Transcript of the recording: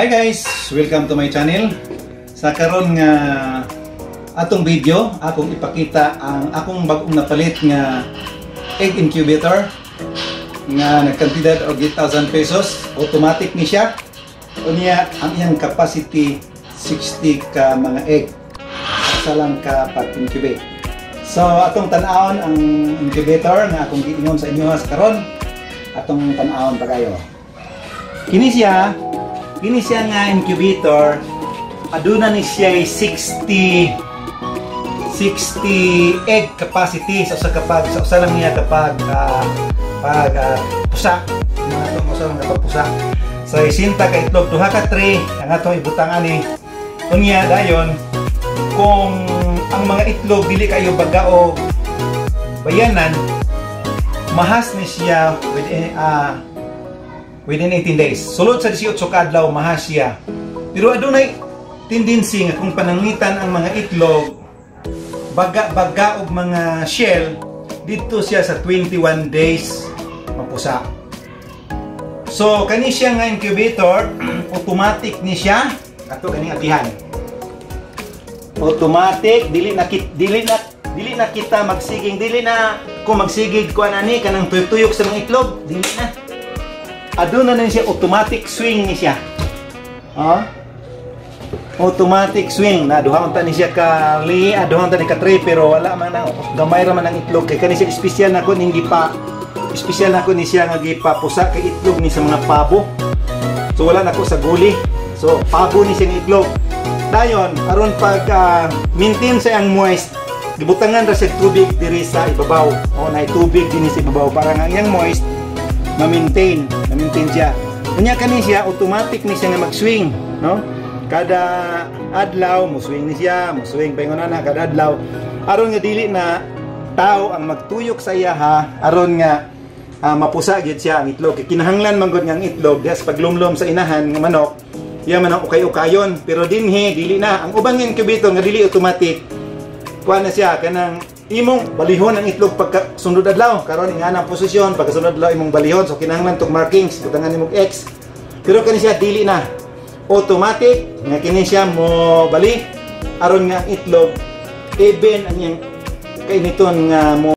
Hi guys! Welcome to my channel. Sa karon nga atong video, akong ipakita ang akong bagong napalit nga egg incubator nga nagkantidad og 8,000 pesos. Automatic ni siya. Unya ang iyang capacity 60 ka mga egg. Sa lang ka pag-incubate. So atong tan-awon ang incubator nga akong giingon sa inyo sa karon. Atong tan-awon pa kayo. Kini siya nga incubator, aduna ni siya 60 egg capacity sa usa lang niya kapag pusa. Mga itong usa lang kapag pusa. So isinta ka itlog, duha ka tray ang atong ibutang ani. Unya dayon kung ang mga itlog dili kayo bagao bayanan, mahas ni siya within 18 days. Sulod sa 18 ka adlaw mahas siya. Pero adunay tendency nga kung pananglitan ang mga itlog baga og mga shell, dito siya sa 21 days mapusa. So kani siya nga incubator, automatic ni siya. Ato kani atihan. Automatic, dili na kita magsiging, dili na kung magsigig kuan ani kanang tuyok sa mga itlog, dili na. Aduna na siya, automatic swing ni siya. Automatic swing na duhaon ta ni siya ka li, duhaon ta ni ka tray, pero wala man ang gamay ra man ang itlog kay kani siya special na ko ni siya nga gipapusa kay itlog ni sa mga pabo. So wala na ko sa guli. So pabo ni siya ng itlog. Dayon aron pag maintain sa ang moist, gibutangan ra siya tubig diri sa ibabaw. O nay tubig dinhi sa ibabaw para nga yang moist ma-maintain siya. Unya kani siya automatic ni siya nga mag-swing, no? Kada adlaw mo swing ni siya, mo swing paingon na kada adlaw. Aron nga dili na tao ang magtuyok sa iya aron nga mapusa gyud siya ang itlog. Kinahanglan man gud nga ang itlog des paglumlom sa inahan nga manok, iya man ang ukay-ukayon, pero dinhi dili na. Ang ubang incubator nga dili automatic, kuha na siya kanang imong balihon ang itlog pagka sunod adlaw, karon nga nang posisyon pagka sunod adlaw imong balihon, so kinahanglan tok markings butangan imong X. Pero kani siya dili na automatic nga kini siya mo bali aron nga itlog even ang yang kainiton nga mo